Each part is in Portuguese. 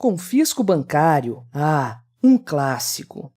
Confisco bancário? Um clássico.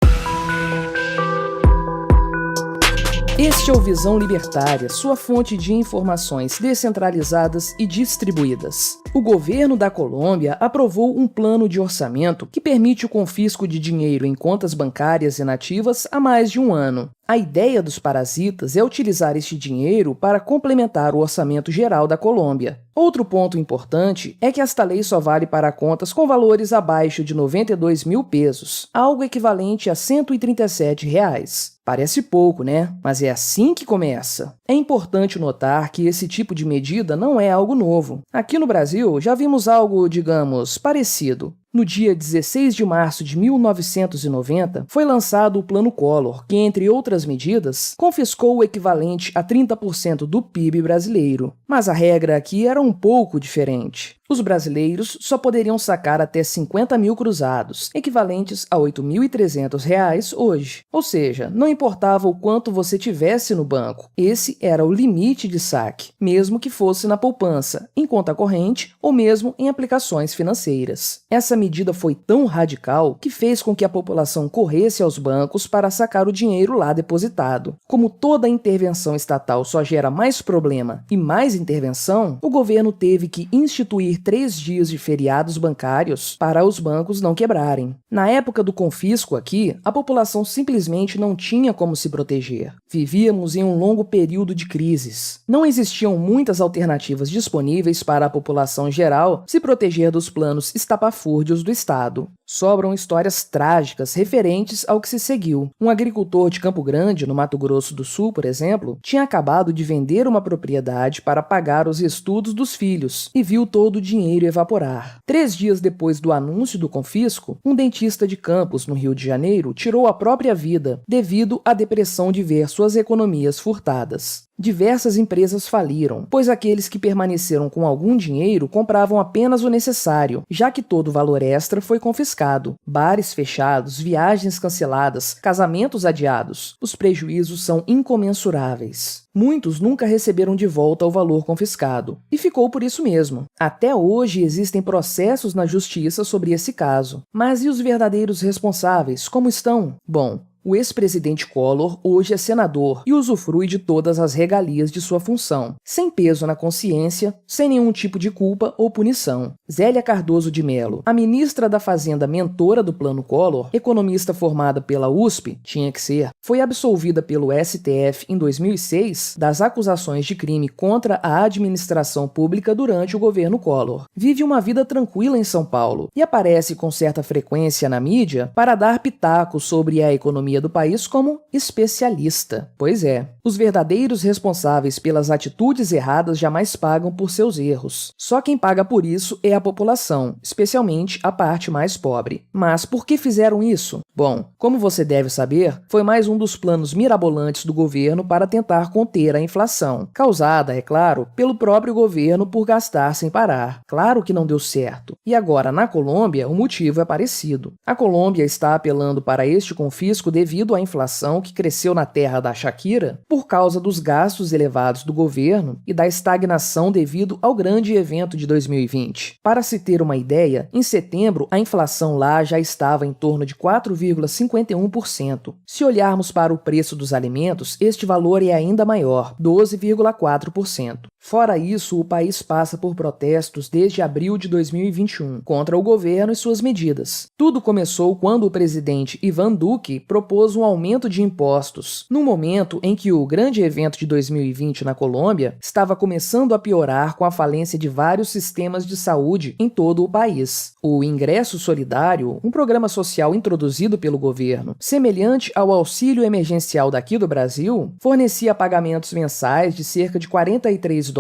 Este é o Visão Libertária, sua fonte de informações descentralizadas e distribuídas. O governo da Colômbia aprovou um plano de orçamento que permite o confisco de dinheiro em contas bancárias inativas há mais de um ano. A ideia dos parasitas é utilizar este dinheiro para complementar o orçamento geral da Colômbia. Outro ponto importante é que esta lei só vale para contas com valores abaixo de 92 mil pesos, algo equivalente a R$ 137 reais. Parece pouco, né? Mas é assim que começa. É importante notar que esse tipo de medida não é algo novo. Aqui no Brasil já vimos algo, digamos, parecido. No dia 16 de março de 1990, foi lançado o Plano Collor, que, entre outras medidas, confiscou o equivalente a 30% do PIB brasileiro. Mas a regra aqui era um pouco diferente. Os brasileiros só poderiam sacar até 50 mil cruzados, equivalentes a R$ 8.300 hoje. Ou seja, não importava o quanto você tivesse no banco, esse era o limite de saque, mesmo que fosse na poupança, em conta corrente ou mesmo em aplicações financeiras. Essa medida foi tão radical que fez com que a população corresse aos bancos para sacar o dinheiro lá depositado. Como toda intervenção estatal só gera mais problema e mais intervenção, o governo teve que instituir 3 dias de feriados bancários para os bancos não quebrarem. Na época do confisco aqui, a população simplesmente não tinha como se proteger. Vivíamos em um longo período de crises. Não existiam muitas alternativas disponíveis para a população geral se proteger dos planos estapafúrdios do Estado. Sobram histórias trágicas referentes ao que se seguiu. Um agricultor de Campo Grande, no Mato Grosso do Sul, por exemplo, tinha acabado de vender uma propriedade para pagar os estudos dos filhos e viu todo o dinheiro evaporar. 3 dias depois do anúncio do confisco, um dentista de Campos, no Rio de Janeiro, tirou a própria vida devido à depressão de ver suas economias furtadas. Diversas empresas faliram, pois aqueles que permaneceram com algum dinheiro compravam apenas o necessário, já que todo o valor extra foi confiscado. Bares fechados, viagens canceladas, casamentos adiados. Os prejuízos são incomensuráveis. Muitos nunca receberam de volta o valor confiscado, e ficou por isso mesmo. Até hoje existem processos na justiça sobre esse caso. Mas e os verdadeiros responsáveis, como estão? Bom, o ex-presidente Collor hoje é senador e usufrui de todas as regalias de sua função, sem peso na consciência, sem nenhum tipo de culpa ou punição. Zélia Cardoso de Mello, a ministra da Fazenda mentora do Plano Collor, economista formada pela USP, tinha que ser, foi absolvida pelo STF em 2006 das acusações de crime contra a administração pública durante o governo Collor. Vive uma vida tranquila em São Paulo e aparece com certa frequência na mídia para dar pitacos sobre a economia do país como especialista. Pois é, os verdadeiros responsáveis pelas atitudes erradas jamais pagam por seus erros. Só quem paga por isso é a população, especialmente a parte mais pobre. Mas por que fizeram isso? Bom, como você deve saber, foi mais um dos planos mirabolantes do governo para tentar conter a inflação, causada, é claro, pelo próprio governo por gastar sem parar. Claro que não deu certo. E agora, na Colômbia, o motivo é parecido. A Colômbia está apelando para este confisco devido à inflação que cresceu na terra da Shakira por causa dos gastos elevados do governo e da estagnação devido ao grande evento de 2020. Para se ter uma ideia, em setembro a inflação lá já estava em torno de 4,51%. Se olharmos para o preço dos alimentos, este valor é ainda maior, 12,4%. Fora isso, o país passa por protestos desde abril de 2021 contra o governo e suas medidas. Tudo começou quando o presidente Iván Duque propôs um aumento de impostos, no momento em que o grande evento de 2020 na Colômbia estava começando a piorar com a falência de vários sistemas de saúde em todo o país. O Ingresso Solidário, um programa social introduzido pelo governo, semelhante ao auxílio emergencial daqui do Brasil, fornecia pagamentos mensais de cerca de $43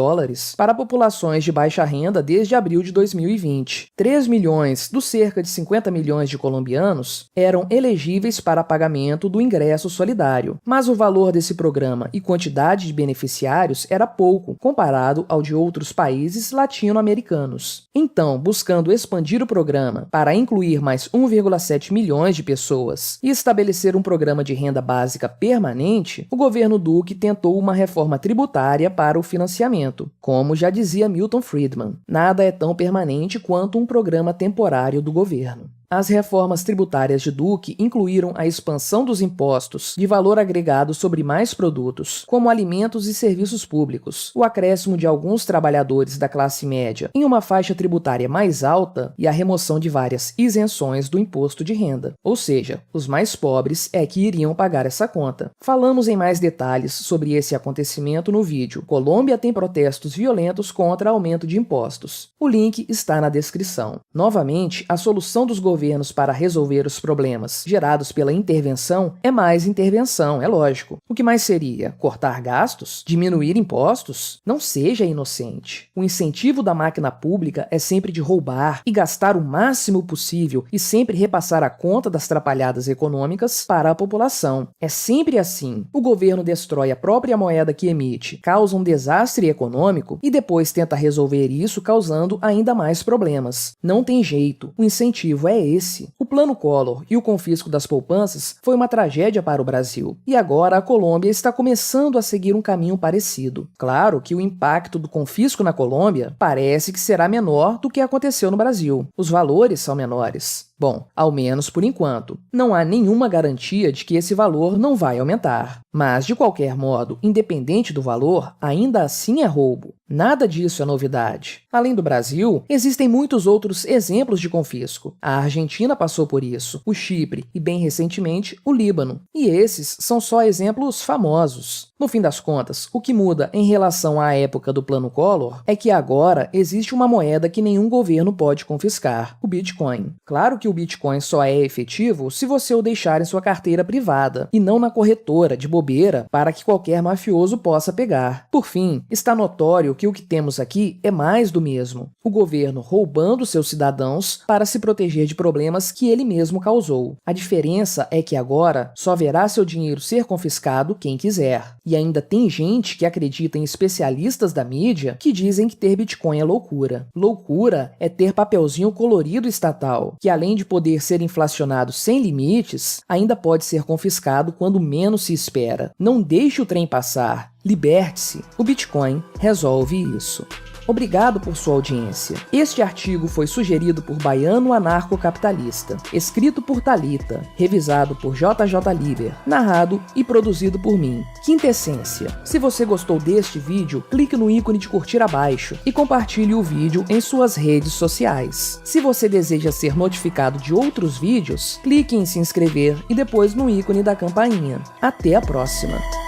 para populações de baixa renda desde abril de 2020. 3 milhões dos cerca de 50 milhões de colombianos eram elegíveis para pagamento do ingresso solidário, mas o valor desse programa e quantidade de beneficiários era pouco comparado ao de outros países latino-americanos. Então, buscando expandir o programa para incluir mais 1,7 milhões de pessoas e estabelecer um programa de renda básica permanente, o governo Duque tentou uma reforma tributária para o financiamento. momento. Como já dizia Milton Friedman, nada é tão permanente quanto um programa temporário do governo. As reformas tributárias de Duque incluíram a expansão dos impostos de valor agregado sobre mais produtos, como alimentos e serviços públicos, o acréscimo de alguns trabalhadores da classe média em uma faixa tributária mais alta e a remoção de várias isenções do imposto de renda. Ou seja, os mais pobres é que iriam pagar essa conta. Falamos em mais detalhes sobre esse acontecimento no vídeo. Colômbia tem protestos violentos contra aumento de impostos. O link está na descrição. Novamente, a solução dos governos para resolver os problemas gerados pela intervenção é mais intervenção, é lógico. O que mais seria? Cortar gastos? Diminuir impostos? Não seja inocente. O incentivo da máquina pública é sempre de roubar e gastar o máximo possível e sempre repassar a conta das trapalhadas econômicas para a população. É sempre assim. O governo destrói a própria moeda que emite, causa um desastre econômico e depois tenta resolver isso causando ainda mais problemas. Não tem jeito. O incentivo é esse. O Plano Collor e o confisco das poupanças foi uma tragédia para o Brasil. E agora a Colômbia está começando a seguir um caminho parecido. Claro que o impacto do confisco na Colômbia parece que será menor do que aconteceu no Brasil. Os valores são menores. Bom, ao menos por enquanto. Não há nenhuma garantia de que esse valor não vai aumentar. Mas, de qualquer modo, independente do valor, ainda assim é roubo. Nada disso é novidade. Além do Brasil, existem muitos outros exemplos de confisco. A Argentina passou por isso, o Chipre e, bem recentemente, o Líbano. E esses são só exemplos famosos. No fim das contas, o que muda em relação à época do Plano Collor é que agora existe uma moeda que nenhum governo pode confiscar, o Bitcoin. Claro que o Bitcoin só é efetivo se você o deixar em sua carteira privada e não na corretora de bobeira para que qualquer mafioso possa pegar. Por fim, está notório que o que temos aqui é mais do mesmo. O governo roubando seus cidadãos para se proteger de problemas que ele mesmo causou. A diferença é que agora só verá seu dinheiro ser confiscado quem quiser. E ainda tem gente que acredita em especialistas da mídia que dizem que ter Bitcoin é loucura. Loucura é ter papelzinho colorido estatal, que além de poder ser inflacionado sem limites, ainda pode ser confiscado quando menos se espera. Não deixe o trem passar. Liberte-se. O Bitcoin resolve isso. Obrigado por sua audiência. Este artigo foi sugerido por Baiano Anarcocapitalista, escrito por Thalita, revisado por JJ Liber, narrado e produzido por mim, Quintessência. Se você gostou deste vídeo, clique no ícone de curtir abaixo e compartilhe o vídeo em suas redes sociais. Se você deseja ser notificado de outros vídeos, clique em se inscrever e depois no ícone da campainha. Até a próxima!